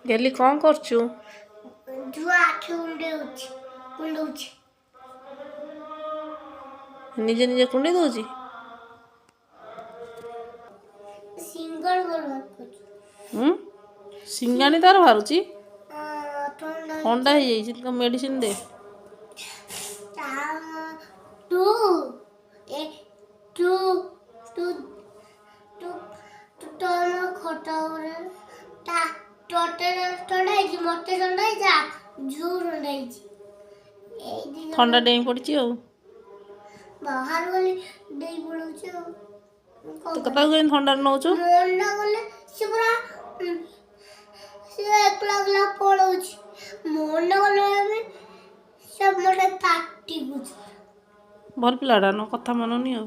ଗେଲି କ'ଣ କରୁଛୁ? ଝୁଆ ଆଖି କୁଣ୍ଡଉଛି। ନିଜେ ନିଜେ କୁଣ୍ଡେଇ ଦଉଛି। ସିଙ୍ଗାଣି ତାର ବାହାରୁଛି। ଥଣ୍ଡା ହେଇଯାଇଛି, ତାକୁ ମେଡିସିନ ଦେ। ଥଣ୍ଡା ଡେଇଁ ପଡିଛି ଆଉ। ବାହାର ଗଲେ ଦେଇ ପଡୁଛି ଆଉ। ତୁ କେତେବେଳେ କେମିତି ଥଣ୍ଡାରେ ନଉଛୁ? ମନା ଗଲେ ସେ ପୁରା ସେ ଏକଲା ପଳଉଛି। ମନା ଗଲେ ସେ ମତେ ପାଟି ବୁଝ। ଭଲ ପିଲାଟା ନ କଥା ମାନୁନି ଆଉ।